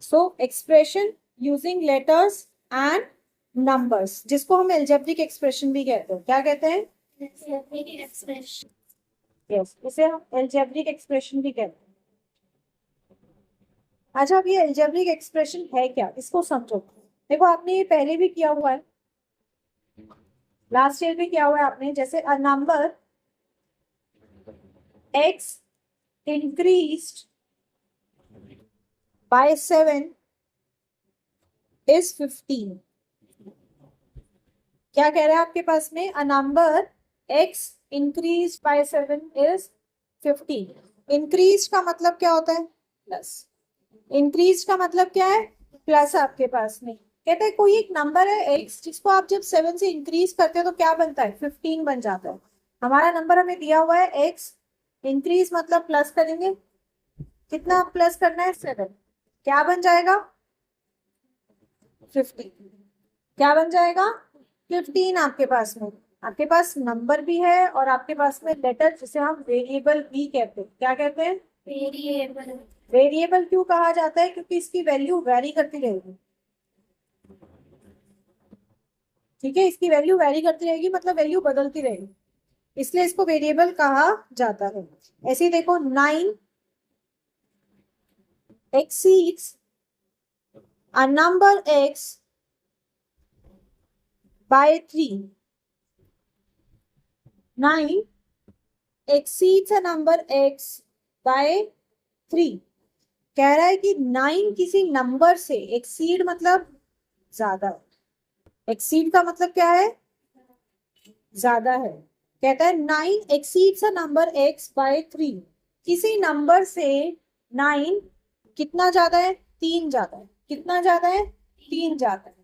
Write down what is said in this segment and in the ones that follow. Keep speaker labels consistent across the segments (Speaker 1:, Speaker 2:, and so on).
Speaker 1: So expression using letters and numbers, जिसको हम algebraic expression भी कहते हैं। क्या कहते हैं?
Speaker 2: एक्सप्रेशन।
Speaker 1: यस, इसे हम एल्जेब्रिक एक्सप्रेशन भी कहते हैं। अच्छा, अब ये एल्जेब्रिक एक्सप्रेशन है क्या, इसको समझो। देखो, आपने ये पहले भी किया हुआ है, लास्ट ईयर भी किया हुआ है आपने। जैसे अ number x increased by 7 is 15। क्या कह रहा है आपके पास में? अ number x increased by 7 is 15। Increase का मतलब क्या होता है? प्लस। इंक्रीज का मतलब क्या है? प्लस। आपके पास में कहते हैं कोई एक नंबर है x, जिसको आप जब 7 से इंक्रीज करते हो तो क्या बनता है? 15 बन जाता है। हमारा नंबर हमें दिया हुआ है x, इंक्रीज मतलब प्लस करेंगे। कितना प्लस करना है? 7। क्या बन जाएगा? 15। क्या बन जाएगा? 15। आपके पास में, आपके पास नंबर भी है और आपके पास में लेटर, जिसे हम वेरिएबल भी कहते हैं। क्या कहते हैं?
Speaker 2: वेरिएबल।
Speaker 1: वेरिएबल क्यों कहा जाता है? क्योंकि इसकी वैल्यू वैरी करती रहेगी। ठीक है, इसकी वैल्यू वैरी करती रहेगी, मतलब वैल्यू बदलती रहेगी, इसलिए इसको वेरिएबल कहा जाता है। ऐसे ही देखो, 9 exceeds a number x by 3। 9 exceeds a number x by 3। कह रहा है कि 9 किसी नंबर से, एक्सीड मतलब ज्यादा, एक्सीड का मतलब क्या है? ज्यादा है। कहता है 9 exceeds a number x by 3। किसी नंबर से 9 कितना ज्यादा है? 3 ज्यादा है। कितना ज्यादा है? 3 ज्यादा है।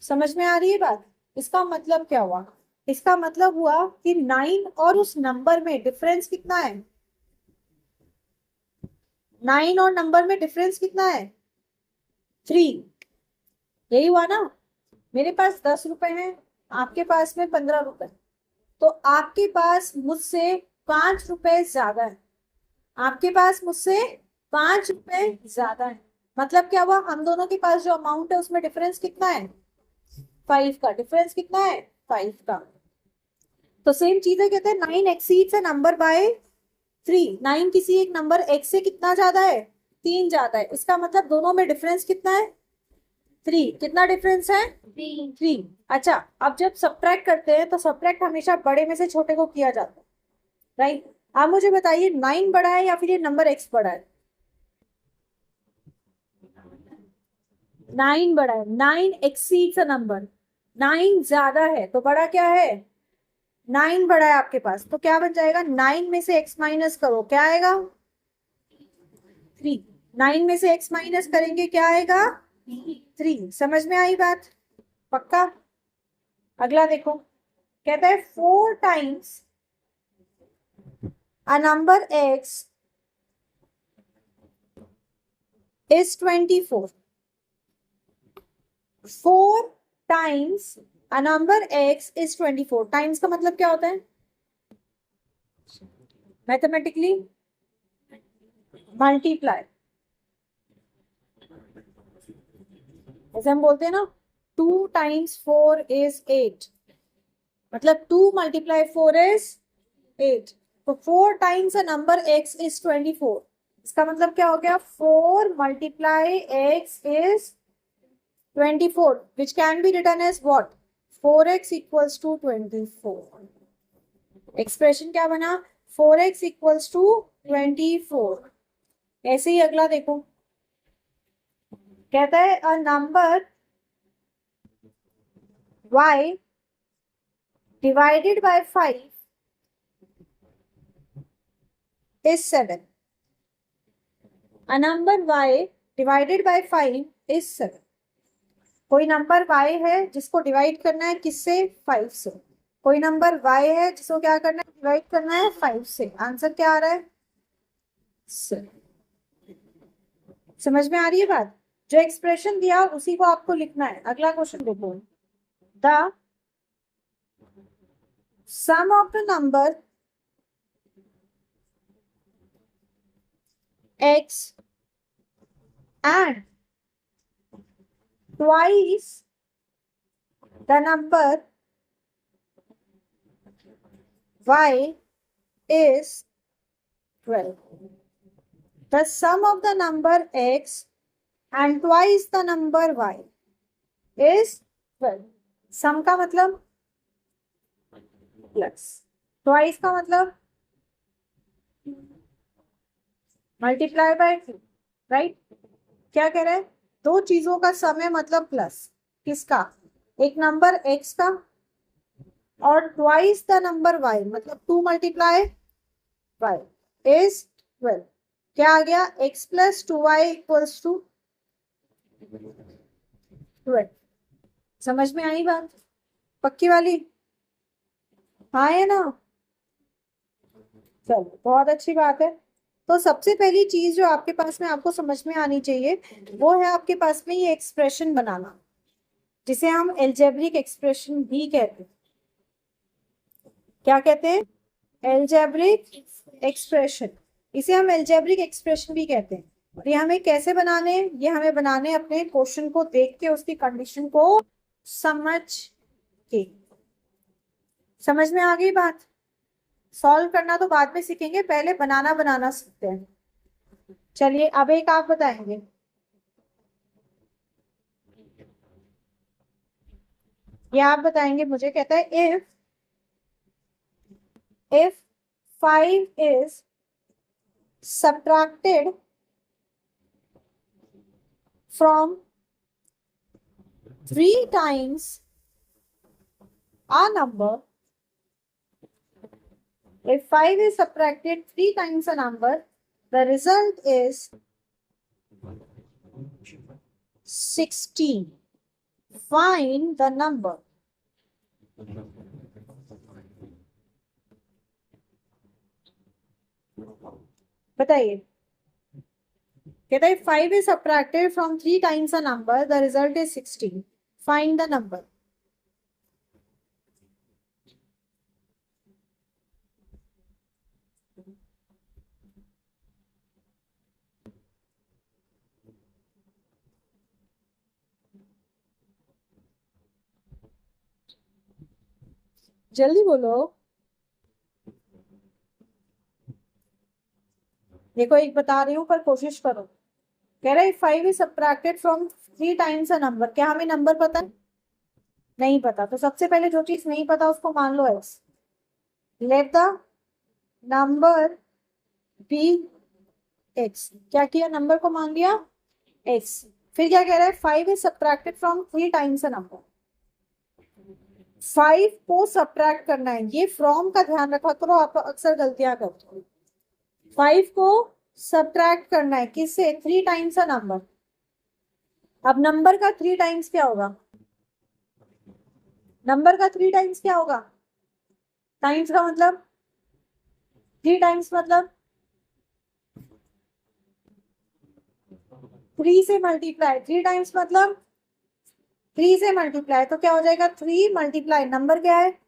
Speaker 1: समझ में आ रही है बात? इसका मतलब क्या हुआ? इसका मतलब हुआ कि 9 और उस नंबर में डिफरेंस कितना है? 9 और नंबर में डिफरेंस कितना है? 3। यही हुआ ना? मेरे पास 10 रुपए हैं, आपके पास में 15 रुपए, तो आपके पास मुझसे 5 रुपए ज्यादा है। आपके पास मुझसे 5 रुपए ज्यादा है। मतलब क्या हुआ? हम दोनों के पास जो अमाउंट है उसमें डिफरेंस कितना है? 5 का। डिफरेंस कितना है? 5 का। तो सेम चीज है, कहते हैं 9 एक्सीड्स अ नंबर बाय 3। 9 किसी एक नंबर x से कितना ज्यादा है? 3 ज्यादा है। इसका मतलब दोनों में डिफरेंस कितना है? 3। कितना डिफरेंस है? 3। अच्छा, अब जब सब्ट्रैक्ट करते हैं तो सब्ट्रैक्ट हमेशा बड़े में से छोटे को किया जाता है, राइट? आप मुझे बताइए, 9 बड़ा है या फिर ये नंबर x बड़ा है? 9 बड़ा है। 9 एक्सीड्स अ नंबर, 9 ज्यादा है तो बड़ा क्या है? 9 बड़ा है आपके पास, तो क्या बन जाएगा? 9 में से x माइनस करो, क्या आएगा? 3। 9 में से x माइनस करेंगे, क्या आएगा? 3। समझ में आई बात? पक्का? अगला देखो, कहता है 4 times a number x is 24। 4 times a number x is 24। Times का मतलब क्या होता है मैथमेटिकली? मल्टीप्लाई। जैसे हम बोलते हैं ना, 2 टाइम्स 4 इज 8, मतलब 2 × 4 इज 8। तो 4 times a number x is 24। इसका मतलब क्या हो गया? 4 × x is 24, which can be written as what? 4x equals to 24। Expression क्या बना? 4x equals to 24। ऐसे ही अगला देखो, कहता है a number y divided by 5 is 7। A number y divided by 5 is 7। कोई नंबर y है जिसको डिवाइड करना है किससे? 5 से। कोई नंबर y है जिसको क्या करना है? डिवाइड करना है 5 से। आंसर क्या आ रहा है? 7। समझ में आ रही है बात? जो एक्सप्रेशन दिया उसी को आपको लिखना है। अगला क्वेश्चन देखो, the sum of the number x and twice the number y is 12. The sum of the number x and twice the number y is 12. सम का मतलब प्लस, ट्वाइस का मतलब मल्टीप्लाई बाय 2, राइट। क्या कह रहे हैं, दो चीजों का सम है मतलब प्लस, किसका, एक नंबर x का और ट्वाइस द नंबर y मतलब 2 मल्टीप्लाई y इज 12। क्या आ गया, x plus 2y equals to 12। समझ में आई बात, पक्की वाली, हाँ है ना। चलो बहुत अच्छी बात है। तो सबसे पहली चीज जो आपके पास में आपको समझ में आनी चाहिए वो है आपके पास में ये एक्सप्रेशन बनाना, जिसे हम एल्जेब्रिक एक्सप्रेशन भी कहते हैं। क्या कहते हैं, एल्जेब्रिक एक्सप्रेशन, इसे हम एल्जेब्रिक एक्सप्रेशन भी कहते हैं। और ये हमें कैसे बनाने, ये हमें बनाने अपने क्वेश्चन को देख के, उसकी कंडीशन को समझ के। समझ में आ गई बात, सॉल्व करना तो बाद में सीखेंगे, पहले बनाना सीखते हैं। चलिए अब एक आप बताएंगे, ये आप बताएंगे मुझे। कहता है if 5 is subtracted from 3 times a number, if 5 is subtracted 3 times a number, the result is 16. Find the number. बताइए, कहता है 5 is subtracted from 3 times a number, the result is 16. Find the number. जल्दी बोलो, देखो एक बता रही हूं पर कोशिश करो। कह रहा है 5 is subtracted from 3 times a number, क्या हमें नंबर पता है, नहीं पता। तो सबसे पहले जो चीज नहीं पता उसको मान लो x, let the number be x। क्या किया, नंबर को मान लिया x। फिर क्या कह रहा है, 5 is subtracted from 3 times a number, 5 को सब्ट्रैक्ट करना है। ये फ्रॉम का ध्यान रखा करो, आप अक्सर गलतियां करते हो। 5 को सब्ट्रैक्ट करना है किससे, 3 टाइम्स अ नंबर। अब नंबर का 3 टाइम्स क्या होगा, नंबर का 3 टाइम्स क्या होगा, टाइम्स का मतलब 3 टाइम्स मतलब 3 से मल्टीप्लाई, 3 टाइम्स मतलब 3 से मल्टीप्लाई, तो क्या हो जाएगा 3 मल्टीप्लाई नंबर क्या है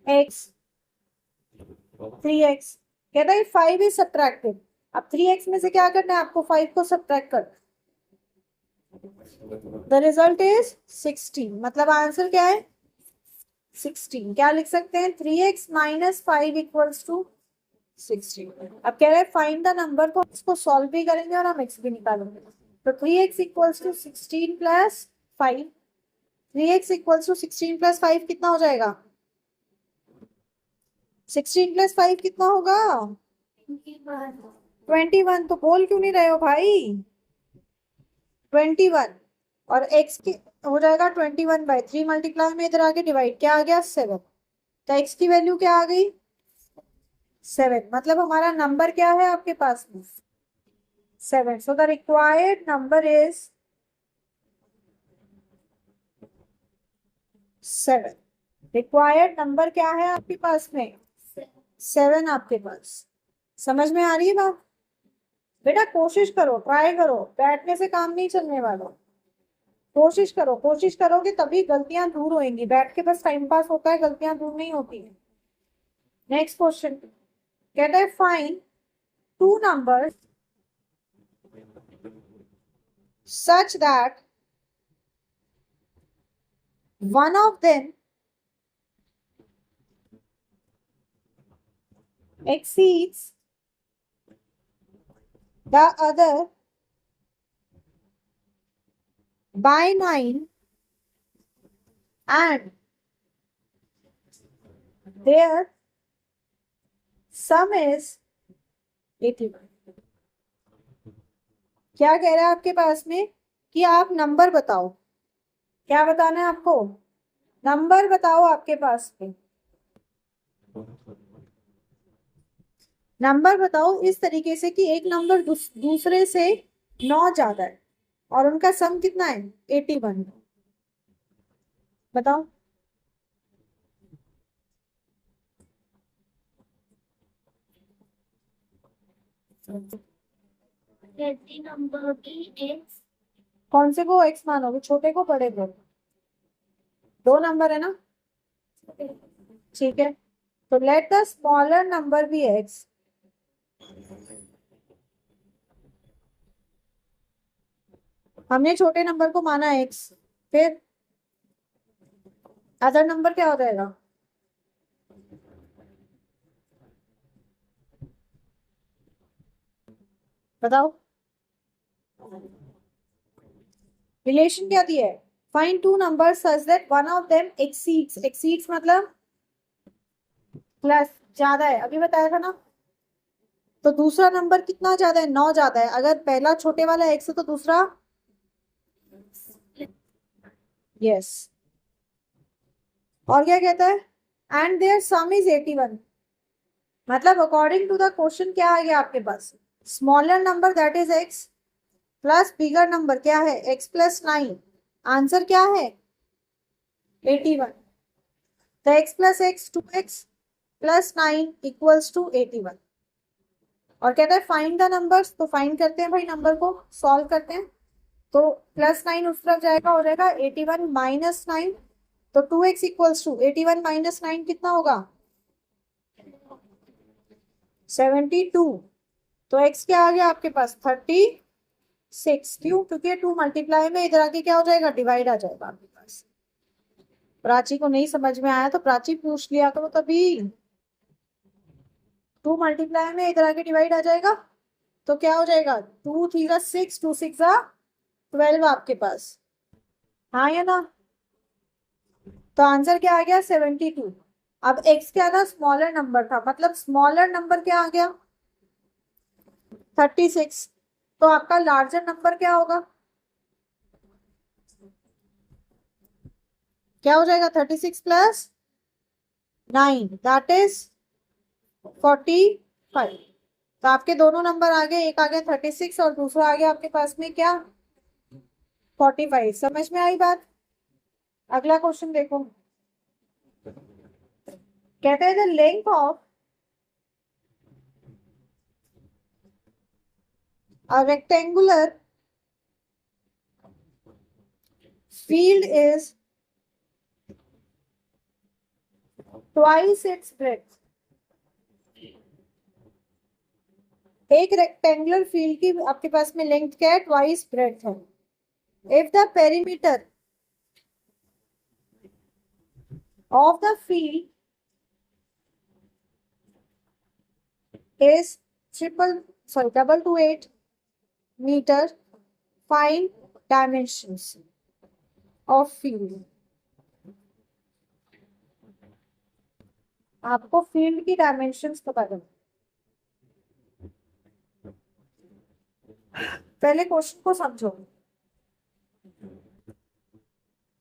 Speaker 1: x, 3x। कहता है 5 इज सब्ट्रैक्टेड, अब 3x में से क्या करना है आपको, 5 को सब्ट्रैक्ट करना। द रिजल्ट इज 16, मतलब आंसर क्या है 16। क्या लिख सकते हैं, 3x माइनस 5 इक्वल्स टू 16। अब कह रहे हैं फाइंड द नंबर, तो इसको सॉल्व भी करेंगे और हम x भी निकालेंगे। तो 3x equals to 16 plus 5, 3x equals to 16 plus 5 कितना हो जाएगा, 16 प्लस 5 कितना होगा 21। तो बोल क्यों नहीं रहे हो भाई, 21 और x की हो जाएगा 21/3 मल्टीप्लाई में इधर आगे डिवाइड, क्या आ गया 7। तो x की वैल्यू क्या आ गई 7, मतलब हमारा नंबर क्या है आपके पास में 7। So the required number is 7। Required number क्या है आपके पास में 7 आपके पास। समझ में आ रही है बात, बेटा कोशिश करो, ट्राई करो, बैठने से काम नहीं चलने वाला। कोशिश करो, कोशिश करोगे तभी गलतियां दूर होंगी, बैठ के बस टाइम पास होता है, गलतियां दूर नहीं होती है। नेक्स्ट क्वेश्चन कहता है find 2 numbers such that one of them exceeds the other by 9 and their sum is 81. क्या कह रहा है आपके पास में कि आप नंबर बताओ, क्या बताना है आपको, नंबर बताओ आपके पास में, नंबर बताओ इस तरीके से कि एक नंबर दूसरे से 9 ज्यादा है और उनका सम कितना है 81। बताओ।
Speaker 2: यदि नंबर की एक्स
Speaker 1: कौन से को एक्स मानोगे, छोटे को बड़े को? दो नंबर है ना, ठीक है। तो let the smaller number be x. हमने छोटे नंबर को माना एक्स, फिर अदर नंबर क्या हो जाएगा? बताओ। रिलेशन क्या दिया है? Find two number such that one of them exceeds, exceeds मतलब प्लस, ज्यादा है, अभी बताया था ना। तो दूसरा नंबर कितना ज्यादा है? 9 ज्यादा है। अगर पहला छोटे वाला एक्स है तो दूसरा यस। और क्या कहता है? And their sum is 81। मतलब अकॉर्डिंग टू द क्वेश्चन क्या आ गया आपके पास? Smaller number that is x plus bigger number क्या है? X plus 9। आंसर क्या है? 81। तो x plus x 2x plus 9 equals to 81। और कहता है फाइंड द नंबर्स। तो फाइंड करते हैं भाई, नंबर को सॉल्व करते हैं। तो प्लस 9 उस तरफ जाएगा, हो जाएगा 81 माइनस 9। तो 2x इक्वल्स टू 81 माइनस 9 कितना होगा? 72। तो x क्या आ गया आपके पास? 36। क्यों? क्योंकि 2 मल्टीप्लाई में इधर आके क्या हो जाएगा? डिवाइड आ जाएगा आपके पास। प्राची को नहीं समझ में आया तो प्राची पूछ लिया करो तभी। 2 मल्टीप्लाई में इधर आके डिवाइड आ जाएगा तो क्या हो जाएगा? 2 3 6, 2 6 12 आपके पास। हाँ या ना? तो आंसर क्या आ गया? 72। अब x क्या था? स्मॉलर नंबर था, मतलब स्मॉलर नंबर क्या आ गया? 36। तो आपका लार्जर नंबर क्या होगा? क्या हो जाएगा? 36 प्लस 9 दैट इज 45। तो आपके दोनों नंबर आ गए, एक आ गया 36 और दूसरा आ गया आपके पास में क्या? 45। समझ में आई बात? अगला क्वेश्चन देखो। कहते हैं the length of a rectangular field is twice its breadth। एक रेक्टेंगुलर फील्ड की आपके पास में लेंथ क्या है? ट्वाइस ब्रेड्थ है। If the perimeter of the field is double to 8 meter, find dimensions of field। आपको फील्ड की डायमेंशंस पता करना। पहले क्वेश्चन को समझो,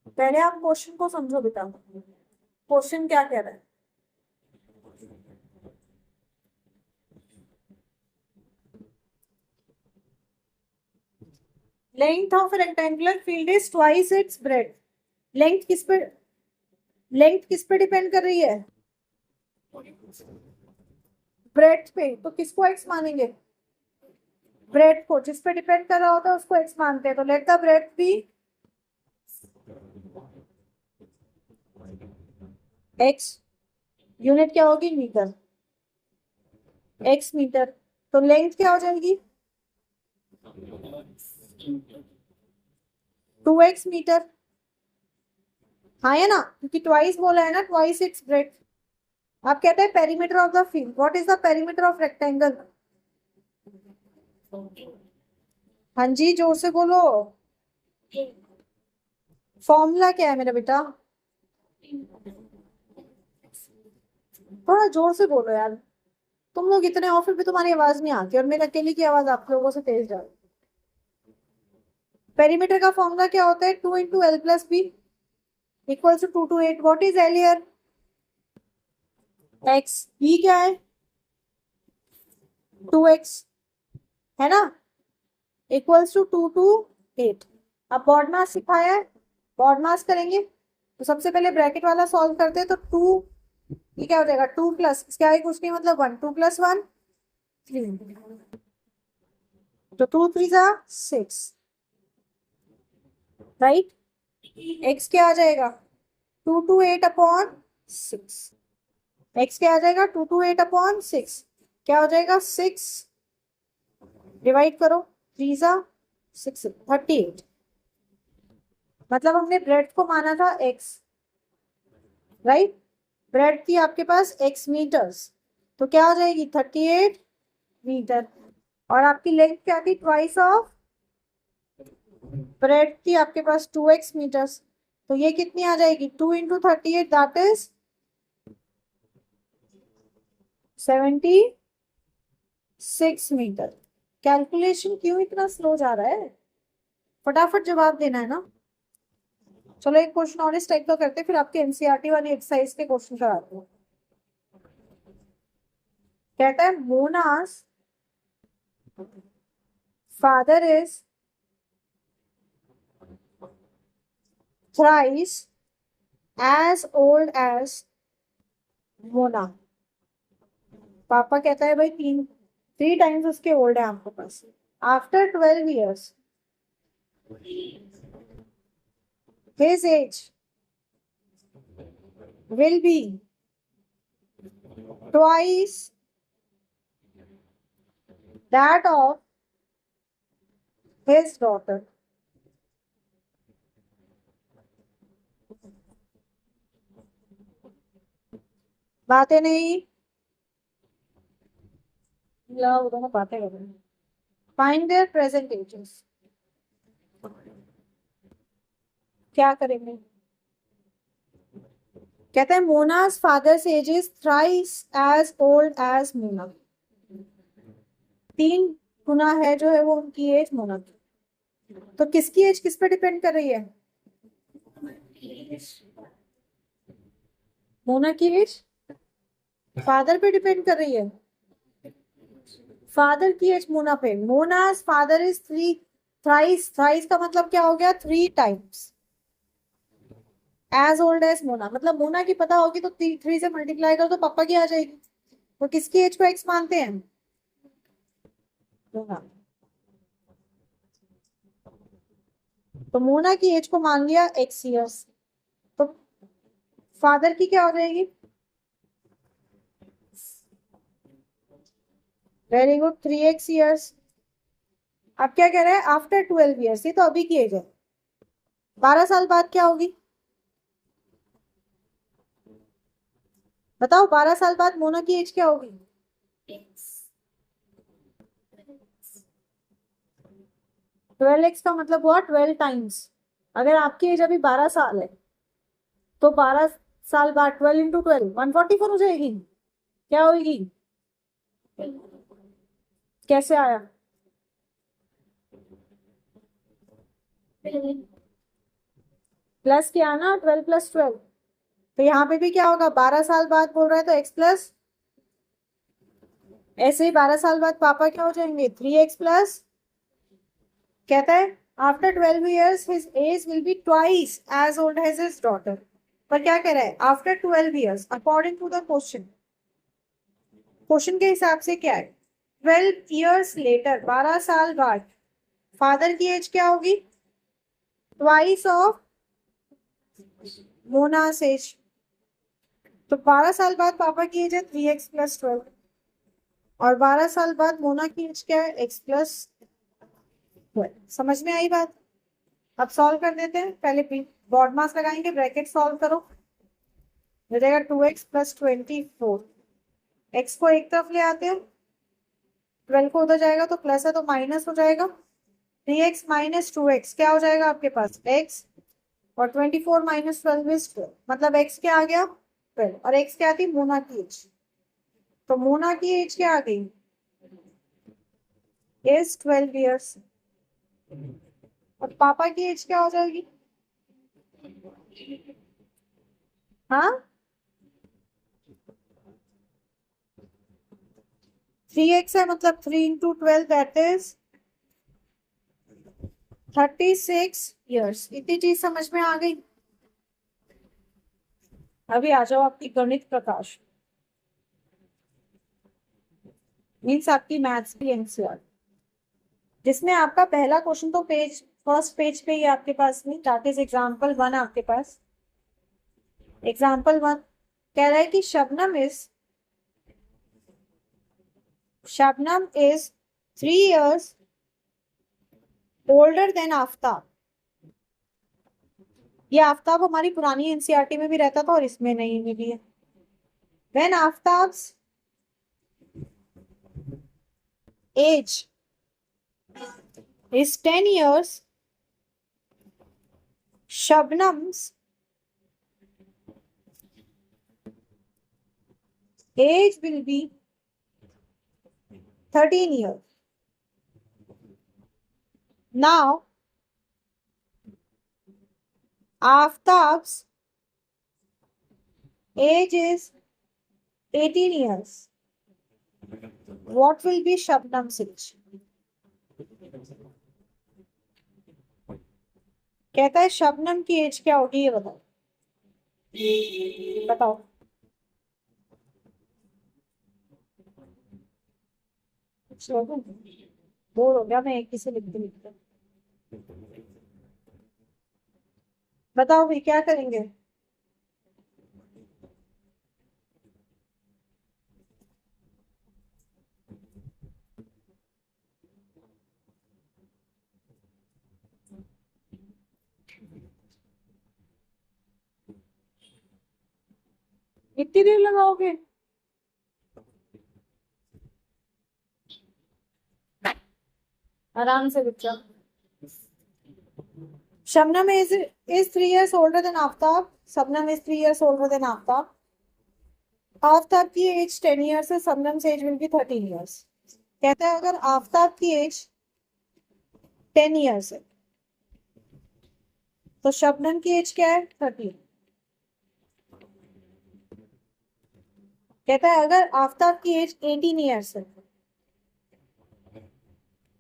Speaker 1: पहले आप क्वेश्चन को समझो बेटा। क्वेश्चन क्या कह रहा है? Length of rectangular field is twice its bread. Length किस पे डिपेंड कर रही है? ब्रेड पे। तो किसको एक्स मानेंगे? ब्रेड को। जिस पे डिपेंड कर रहा होता है उसको एक्स मानते हैं। तो let the breadth be x. Unit क्या होगी? मीटर। X metre. तो लेंथ क्या हो जाएगी? 2x मीटर, हाँ है ना, क्योंकि ट्वाइस बोला है ना, ट्वाइस इट्स ब्रेड। आप कहते हैं perimeter of the field, what is the perimeter of rectangle? हाँ जी, जोर से बोलो। फॉर्मूला क्या है मेरा बेटा? थोड़ा जोर से बोलो यार, तुम लोग इतने हो फिर भी तुम्हारी आवाज नहीं आती, और मेरे अकेले की आवाज आप लोगों से तेज जा रही है। पेरीमीटर का फॉर्मूला क्या होता है? 2 × L + B equals to 2 to 8। What is L here? x। B क्या है? 2x, है ना, इक्वल्स टू 2 to 8। अब बॉड मास सिखाया है, बॉड मास करेंगे तो सबसे पहले ब्रैकेट वाला सॉल्व करते हैं। तो 2, ये क्या हो जाएगा? 2 प्लस इसके आगे कुछ नहीं, मतलब 1, 2 + 1 3, तो 2 3 6, राइट। x क्या आ जाएगा? 2 to 8/6। x क्या आ जाएगा? 2 to 8/6। क्या हो जाएगा? 6 डिवाइड करो, 3 6, 38। मतलब हमने ब्रेड को माना था x, राइट। ब्रेड थी आपके पास x मीटर्स, तो क्या हो जाएगी? 38 मीटर। और आपकी लेंथ क्या थी? ट्वाइस ऑफ ब्रेड थी आपके पास 2x मीटर्स, तो ये कितनी आ जाएगी? 2 × 38, दैट इज 76 मीटर। कैलकुलेशन क्यों इतना स्लो जा रहा है? फटाफट जवाब देना है ना। चलो एक क्वेश्चन और इस टाइप का करते हैं, फिर आपके एनसीईआरटी वाली एक्सरसाइज के क्वेश्चन कराते हैं। कहता है Mona's father is thrice as old as Mona. पापा कहता है भाई 3 टाइम्स उसके ओल्ड है आपके पास। After 12 years his age will be twice that of his daughter। बातें नहीं, दोनों बातें कर रहे हैं। Find their present ages. क्या करेंगे? कहते हैं Mona's father's age is thrice as old as Mona. 3 गुना है जो है वो उनकी एज मोना की। तो किसकी एज किस पे डिपेंड कर रही है? मोना की एज फादर पे डिपेंड कर रही है। फादर की एज मोना पे। Mona's father is 3 thrice, thrice का मतलब क्या हो गया? 3 times as old as Mona, मतलब मोना की पता होगी तो 3 से मल्टीप्लाई करो तो पापा की आ जाएगी। तो किसकी एज को एक्स मानते हैं? मोना। तो मोना की एज को मान लिया x ईयर्स, तो फादर की क्या हो जाएगी? Very good, 3x years. अब क्या कह रहा है? आफ्टर 12 ईयर्स, ये तो अभी की एज है। 12 साल बाद क्या होगी? बताओ, 12 साल बाद मोना की एज क्या होगी? 12x का मतलब हुआ 12 टाइम्स। अगर आपकी एज अभी 12 साल है तो 12 साल बाद 12 × 12 144 हो जाएगी। क्या होगी? कैसे आया? प्लस किया ना, 12 + 12। तो यहाँ पे भी क्या होगा? 12 साल बाद बोल रहा है तो x प्लस, ऐसे ही 12 साल बाद पापा क्या हो जाएंगे? 3x plus. कहता है after 12 years his age will be twice as old as his daughter। पर क्या कह रहा है? After 12 years according to the question, question के हिसाब से क्या है? 12 years लेटर, 12 साल बाद फादर की एज क्या होगी? Twice of Mona's age. तो 12 साल बाद पापा की एज है 3x + 12, और 12 साल बाद मोना की एज क्या है? x + 12। समझ में आई बात? अब सॉल्व कर देते हैं। पहले बॉड मास लगाएंगे, ब्रैकेट सॉल्व करो, हो जाएगा 2x प्लस 24। x को एक तरफ ले आते हैं, 12 को उधर जाएगा तो प्लस है तो माइनस हो जाएगा। 3x माइनस 2x क्या हो जाएगा आपके पास x, और 24 माइनस 12 इज 12, मतलब x क्या आ गया 12, और x क्या थी मोना की एज, तो मोना की एज क्या आ गई इज 12 ईयर्स, और पापा की एज क्या हो जाएगी, हाँ 3x है, मतलब 3 इंटू 12 दैट इज 36 ईयर्स। इतनी चीज समझ में आ गई। अभी आ जाओ आपकी गणित प्रकाश, मीन्स आपकी मैथ्स की एनसीआर, जिसमें आपका पहला क्वेश्चन तो फर्स्ट पेज पे ही आपके पास में, दैट इज एग्जाम्पल 1 आपके पास। एग्जाम्पल 1 कह रहा है कि Shabnam is 3 years older than Aftab. ये आफ्ताब हमारी पुरानी एनसीईआरटी में भी रहता था और इसमें नहीं में भी है। When Aftab's age is 10 years, Shabnam's age will be 13 years. Now, Aftab's age is 18 years. What will be Shabnam's age? कहता है शबनम की एज क्या होगी, ये बताओ बताओ। बोर हो गया मैं एक ही से लिखते लिखते। बताओ भाई क्या करेंगे। कितनी देर लगाओगे, आराम से बच्चा। Shabnam is 3 years older than Aftab. Shabnam is 3 years older than Aftab. Aftab की एज 10 years है, शबनम से एज विल बी 13 years। कहता है अगर आफ्ताब की एज 10 years है तो शबनम की एज क्या है 13। कहता है अगर आफ्ताब की एज 18 years है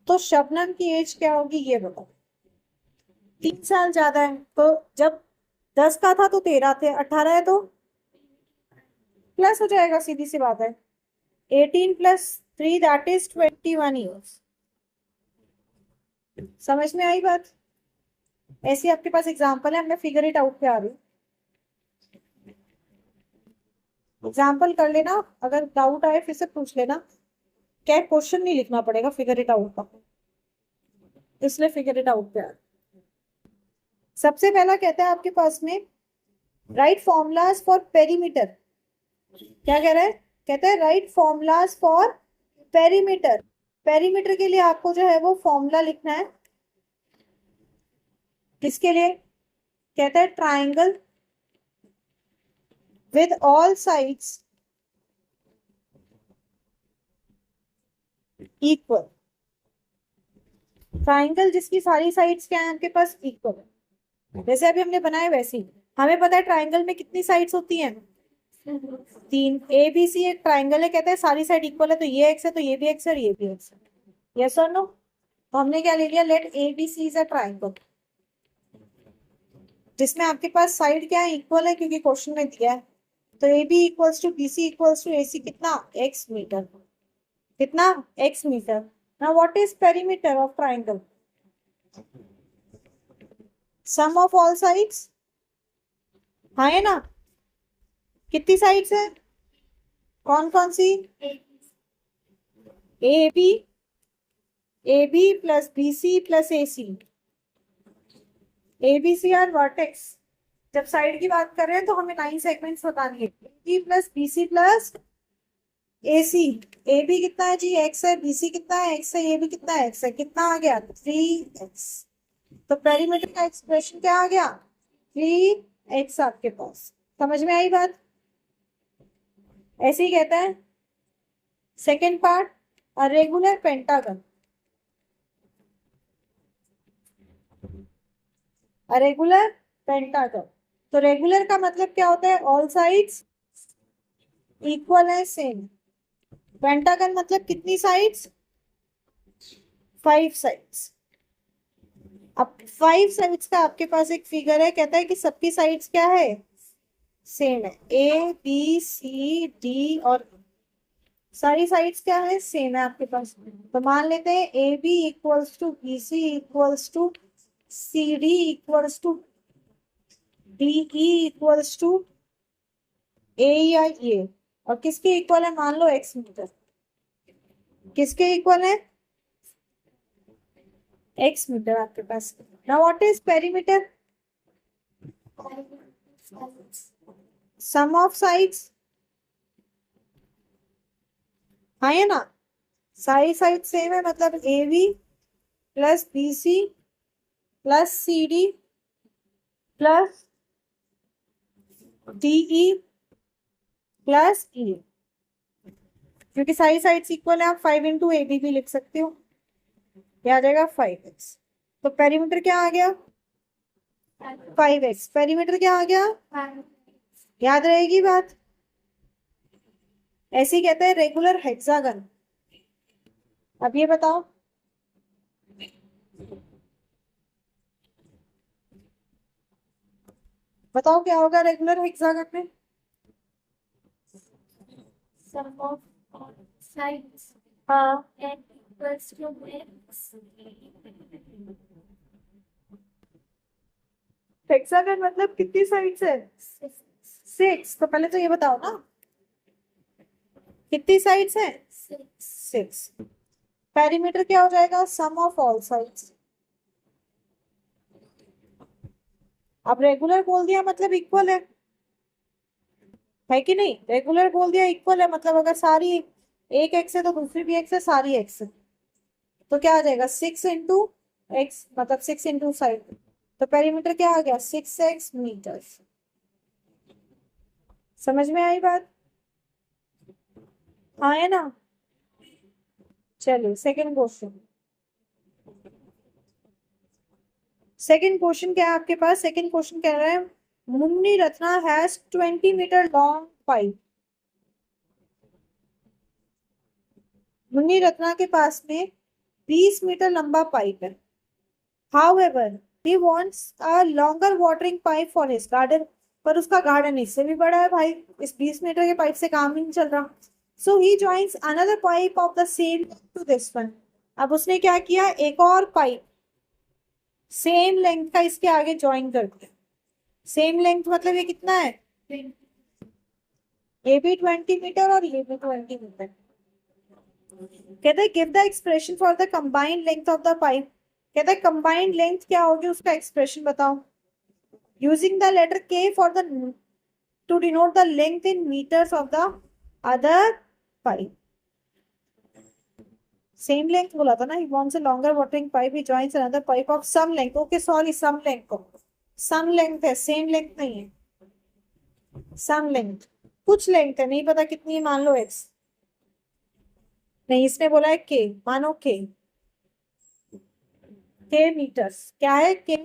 Speaker 1: तो शबनम की एज क्या होगी, ये बताओ। 3 साल ज्यादा है, तो जब 10 का था तो 13 थे, 18 है तो प्लस हो जाएगा, सीधी सी बात है। 18 प्लस 3 दैट इज 21 ईयर्स। समझ में आई बात। ऐसी आपके पास एग्जाम्पल है, मैं फिगर इट आउट पे आ रही हूँ। एग्जाम्पल कर लेना, अगर डाउट आए फिर से पूछ लेना। क्या क्वेश्चन नहीं लिखना पड़ेगा फिगर इट आउट का, इसलिए फिगर इट आउट पे आ रही। सबसे पहला कहता है आपके पास में राइट फॉर्मूलाज फॉर पेरीमीटर। क्या कह रहा है, कहता है right formulas for perimeter. Perimeter के लिए आपको जो है वो फॉर्मूला लिखना है। किसके लिए, कहता है triangle with all sides equal. Triangle जिसकी सारी साइड्स क्या है आपके पास इक्वल है, जैसे अभी हमने बनाया वैसे ही। हमें पता है ट्राइंगल में कितनी साइड्स होती हैं, 3। ए बी सी एक ट्राइंगल है, कहता है सारी साइड इक्वल है, तो ये एक्स है तो ये भी एक्स है और ये भी एक्स है। यस और नो। तो हमने क्या ले लिया, let A B C is a triangle जिसमें आपके पास साइड क्या है इक्वल है, क्योंकि क्वेश्चन में दिया है। तो a b equals to b c equals to a c कितना, एक्स मीटर। कितना, x metre. Now what is perimeter of triangle, sum of all sides. हाँ है ना, कितनी साइड्स है, कौन कौन सी, a b plus b c plus a c, ABC are vertex. जब साइड की बात कर रहे हैं तो हमें 9 सेगमेंट्स बतानी है। AB plus BC plus AC। AB कितना है जी? x है। BC कितना है? x है। AB कितना है? x है। कितना आ गया? 3x। तो पेरीमीटर का एक्सप्रेशन क्या आ गया? 3x आपके पास। समझ में आई बात? ऐसे ही कहता है। Second part, a regular pentagon. Regular pentagon. तो रेगुलर का मतलब क्या होता है? ऑल साइड्स इक्वल है, सेम। पेंटागन मतलब कितनी साइड्स? 5 साइड्स। अब 5 साइड्स का आपके पास एक फिगर है, कहता है कि सबकी साइड्स क्या है? सेम है। ABCD और सारी साइड्स क्या है? सेम है आपके पास। तो मान लेते हैं AB equals to BC equals to CD equals to DE equals to A या ये। और किसके इक्वल है? मान लो x मीटर। किसके इक्वल है? x मीटर आपके पास। Now what is perimeter? Sum of sides. हाँ है ना? सारी साइड सेम है, मतलब AB plus BC plus CD plus DE plus E। क्योंकि सारी साइड्स इक्वल है, आप 5 इंटू AB भी लिख सकते हो। क्या आ जाएगा? 5x। तो पेरीमीटर क्या आ गया? 5x। पेरीमीटर क्या आ गया? याद रहेगी बात? ऐसे ही कहते हैं रेगुलर हेक्सागन। अब ये बताओ, बताओ क्या होगा रेगुलर हेक्सागन में?
Speaker 2: sum of all sides
Speaker 1: हाँ,
Speaker 2: n equals to x।
Speaker 1: Hexagon मतलब कितनी साइड्स है? 6। तो पहले तो ये बताओ ना, कितनी साइड्स है? 6। पेरीमीटर क्या हो जाएगा? सम ऑफ ऑल साइड्स। अब रेगुलर बोल दिया मतलब इक्वल है कि नहीं? रेगुलर बोल दिया इक्वल है, मतलब अगर सारी एक एक्स है तो दूसरी भी एक्स है, सारी एक्स है। तो क्या आ जाएगा? 6 इंटू एक्स, मतलब 6 इंटू साइड। तो पेरीमीटर क्या आ गया? 6x metre. समझ में आई बात? हाँ है ना? चलिए सेकंड क्वेश्चन। सेकंड क्वेश्चन क्या है आपके पास? सेकंड क्वेश्चन कह रहा है Munni Ratna has 20 metre long pipe. Munni Ratna के पास में 20 मीटर लंबा पाइप है। However, he wants a longer watering pipe for his garden. पर उसका गार्डन इससे भी बड़ा है भाई, इस 20 मीटर के पाइप से काम ही नहीं चल रहा। So he joins another pipe of the same length to this one. अब उसने क्या किया? एक और पाइप सेम लेंथ का इसके आगे ज्वाइन कर दिया। सेम लेंथ मतलब ये कितना है? ये भी 20 मीटर और ये भी 20 मीटर। कहते हैं give the expression for the combined length of the pipe. कहते हैं कंबाइंड लेंथ क्या होगी, उसका एक्सप्रेशन बताओ। Using the letter K for the to denote the length in metres of the other pipe. Same length बोला था ना। He wants a longer watering pipe, he joins another pipe of some length. Okay sorry, some length को some length है, same length नहीं है। सम length कुछ length है, नहीं पता कितनी, मान लो x। नहीं, इसने बोला है K, मानो K मीटर्स। क्या है K?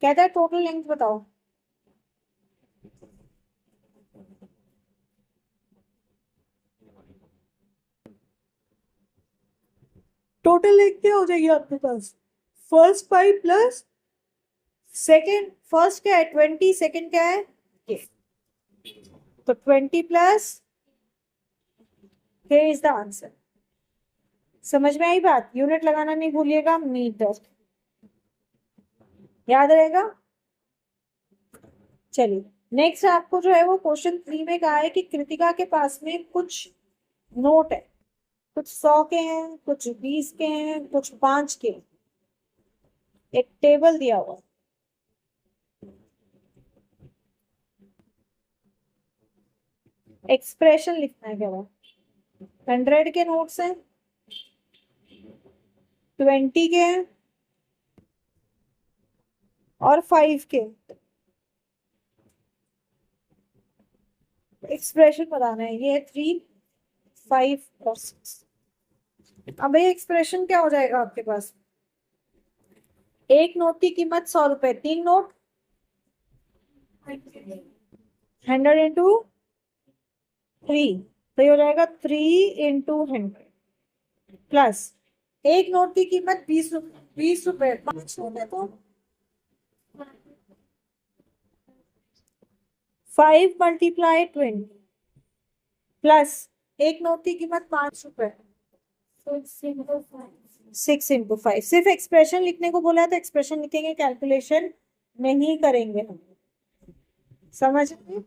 Speaker 1: कहता है टोटल लेंथ बताओ। टोटल लेंथ क्या हो जाएगी आपके पास? First pipe plus second. First क्या है? 20। सेकेंड क्या है? K। तो 20 plus K is the answer. समझ में आई बात? यूनिट लगाना नहीं भूलिएगा, मीटर। याद रहेगा? चलिए नेक्स्ट आपको जो है वो क्वेश्चन 3 में कहा है कि कृतिका के पास में कुछ नोट है। कुछ 100 के हैं, कुछ 20 के हैं, कुछ 5 के हैं। एक टेबल दिया हुआ, एक्सप्रेशन लिखना है। क्या 100 के नोट्स हैं, 20 के हैं और 5 के। एक्सप्रेशन बताना है। ये 3, 5 और 6। अब ये एक्सप्रेशन क्या हो जाएगा आपके पास? एक नोट की कीमत 100 रुपए, 3 नोट 100 इंटू 3, तो ये हो जाएगा 3 इंटू 100 प्लस एक नोट की कीमत 20 रुपए, 20 रुपए 5 नोट है तो 5 मल्टीप्लाई 20 प्लस एक नोट की कीमत 5 रुपए, 6 इंटू 5। सिर्फ एक्सप्रेशन लिखने को बोला है तो एक्सप्रेशन लिखेंगे, कैलकुलेशन नहीं करेंगे हम। समझ रहे?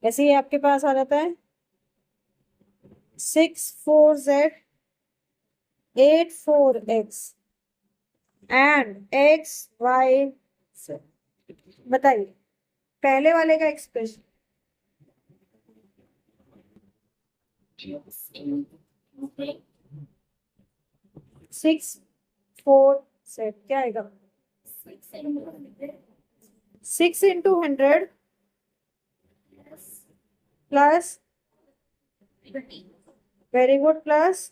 Speaker 1: ऐसे ही आपके पास आ जाता है 6 4 z 8 4 x and x y z। बताइए पहले वाले का एक्सप्रेशन। 6 4 z क्या आएगा? 6 into 100 plus, very good, plus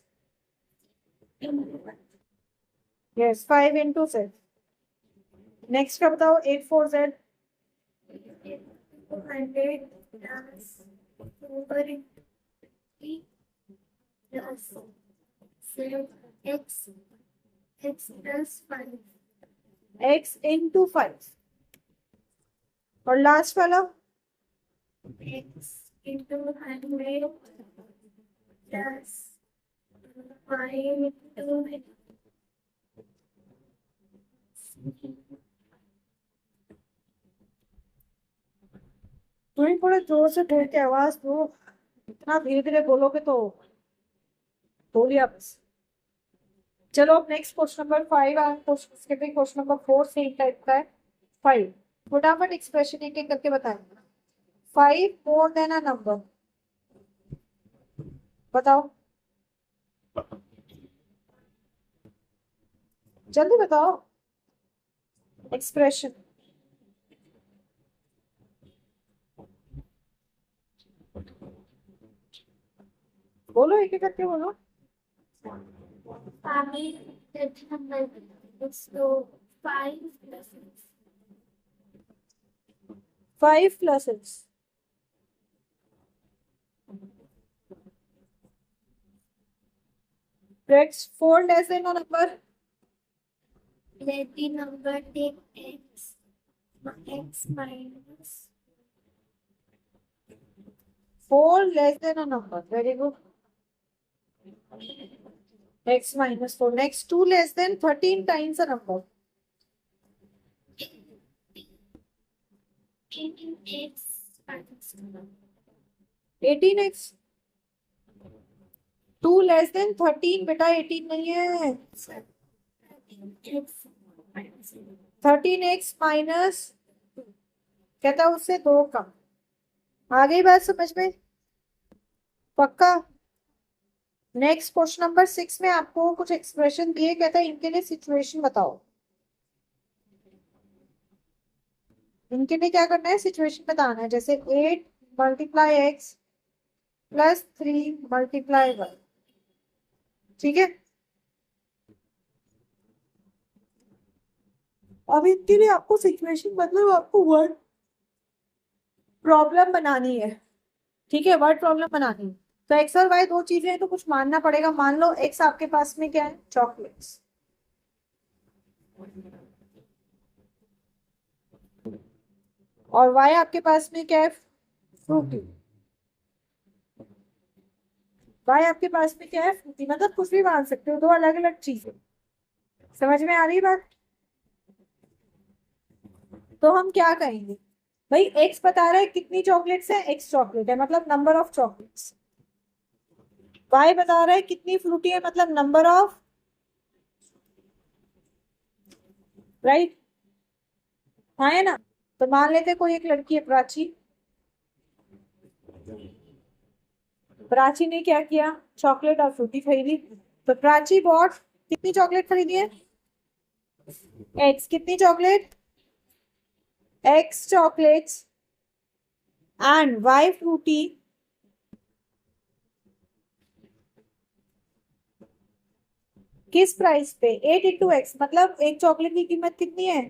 Speaker 1: yes 5 into z। Next का बताओ 8 4 z x इंटू 5 और लास्ट वाला
Speaker 2: x into 100 plus 5 into
Speaker 1: तुम्हें थोड़ा जोर से बोल के आवाज दो, इतना धीरे धीरे बोलोगे तो बोलिए बस। चलो अब नेक्स्ट क्वेश्चन नंबर 5 उसके भी क्वेश्चन नंबर 4 सेम टाइप का है। 5 फटाफट एक्सप्रेशन एक एक करके बताएंगे। 5 मोर देन अ नंबर, बताओ जल्दी बताओ एक्सप्रेशन। बोलो एक एक करके बोलो। 5 plus x x 4 less than number,
Speaker 2: let the number take x minus
Speaker 1: 4 less than number, very good, x minus 4। Next 2 less than 13 times a number,
Speaker 2: 18x minus
Speaker 1: 18x। 2 less than 13, बेटा 18 नहीं है, 13x minus कहता है उससे 2 कम। आ गई बात समझ में? पक्का? नेक्स्ट क्वेश्चन नंबर 6 में आपको कुछ एक्सप्रेशन दिए, कहता है इनके लिए सिचुएशन बताओ। इनके लिए क्या करना है? सिचुएशन बताना है। जैसे 8 मल्टीप्लाई x प्लस 3 मल्टीप्लाई 1, ठीक है। अब इनके लिए आपको सिचुएशन मतलब आपको वर्ड प्रॉब्लम बनानी है, ठीक है, वर्ड प्रॉब्लम बनानी है। तो एक्स और वाई दो चीजें हैं तो कुछ मानना पड़ेगा। मान लो एक्स आपके पास में क्या है? चॉकलेट्स, और वाई आपके पास में क्या है? फ्रूटी। वाई आपके पास में क्या है? फ्रूटी, मतलब कुछ भी मान सकते हो, दो अलग अलग चीजें। समझ में आ रही बात? तो हम क्या कहेंगे भाई? एक्स बता रहा है कितनी चॉकलेट्स है, एक्स चॉकलेट है मतलब नंबर ऑफ चॉकलेट्स। वाई बता रहा है कितनी फ्रूटी है मतलब नंबर ऑफ राइट, हाँ है ना। तो मान लेते कोई एक लड़की है प्राची, प्राची ने क्या किया, चॉकलेट और फ्रूटी खरीदी। तो प्राची बॉट कितनी चॉकलेट खरीदी है, एक्स, कितनी chocolate, x chocolates and y Frooti, किस प्राइस पे, 8 इंटू एक्स, मतलब एक चॉकलेट की कीमत कितनी है,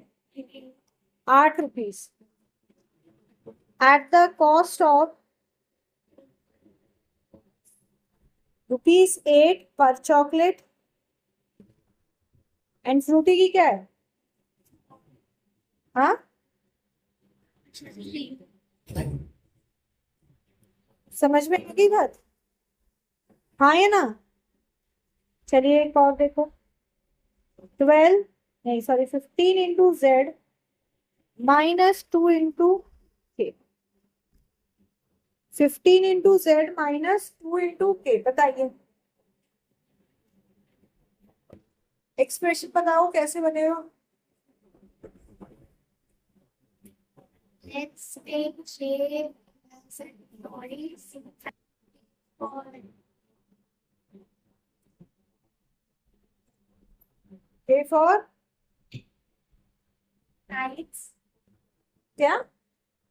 Speaker 1: 8 rupees, eight the cost of rupees 8 पर चॉकलेट, एंड फ्रूटी की क्या है, हाँ समझ में आ गई बात, हाँ है ना। चलिए एक और देखो, 12, नहीं sorry 15 into Z -2 into K, 15 into Z -2 into K, बताइए एक्सप्रेशन बताओ कैसे बनेगा।
Speaker 2: Let's take J as a toys or
Speaker 1: A for
Speaker 2: kites.
Speaker 1: क्या,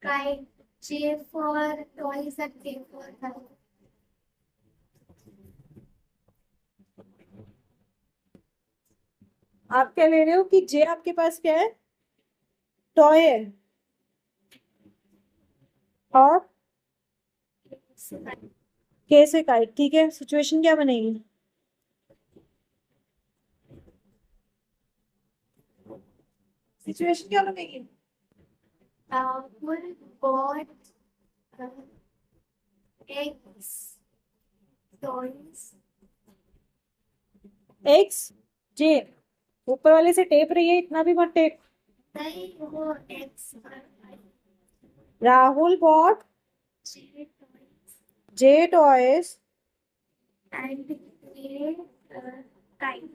Speaker 2: Kite. J for toys and K for kite.
Speaker 1: आप क्या ले रहे हो कि J आपके पास क्या है, टॉय है, और K से काइट, ठीक है। सिचुएशन क्या बनेगी, सिचुएशन क्या बनेगी,
Speaker 2: Rahul bought uh, eggs, toys.
Speaker 1: X J, ऊपर वाले से टेप रही है, इतना भी मत टेप।
Speaker 2: They were eggs for
Speaker 1: Rahul bought
Speaker 2: J toys
Speaker 1: J toys
Speaker 2: and K kite.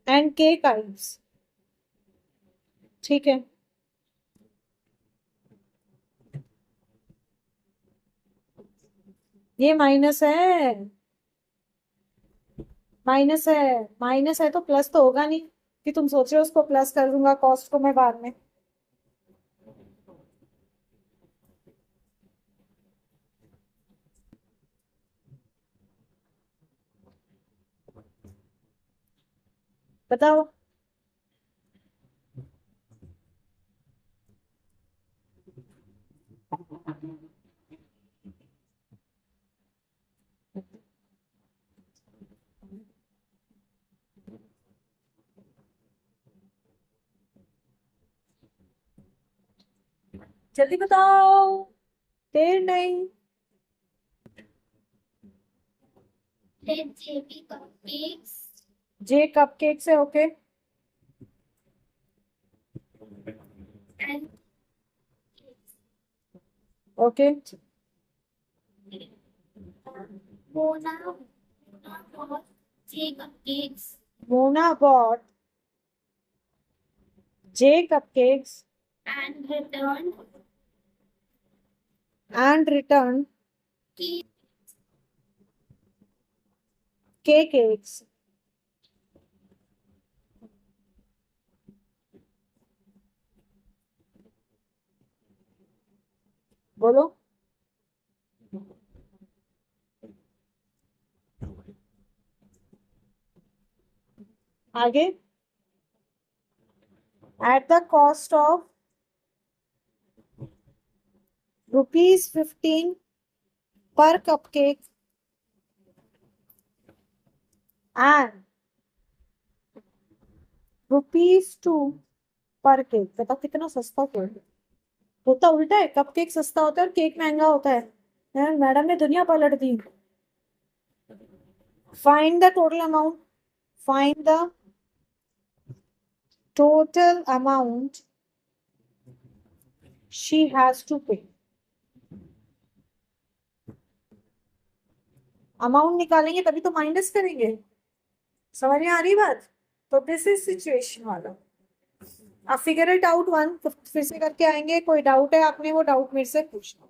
Speaker 1: And K kites, ठीक है। ये माइनस है, माइनस है, माइनस है तो प्लस तो होगा नहीं कि तुम सोच रहे हो उसको प्लस कर दूंगा कॉस्ट को मैं बाद में। बताओ, जल्दी बताओ, देर नहीं।
Speaker 2: Let J be cupcakes
Speaker 1: J cupcake से, okay,
Speaker 2: and
Speaker 1: okay,
Speaker 2: Mona bought J cupcakes
Speaker 1: Mona bought J cupcakes
Speaker 2: and returned
Speaker 1: and return
Speaker 2: K.
Speaker 1: K cakes, बोलो, आगे, at the cost of rupees 15 per cupcake and rupees 2 पर cake. बताओ कितना सस्ता cake होता, उल्टा है, कपकेक सस्ता होता है और केक महंगा होता है। यार मैडम ने दुनिया पलट दी। Find the total amount, find the total amount she has to pay. Amount निकालेंगे तभी तो माइनस करेंगे, समझ में आ रही बात। तो दिस इज सिचुएशन वाला, आप फिगर इट आउट वन, फिर से करके आएंगे, कोई डाउट है आपने वो डाउट मेरे से पूछना।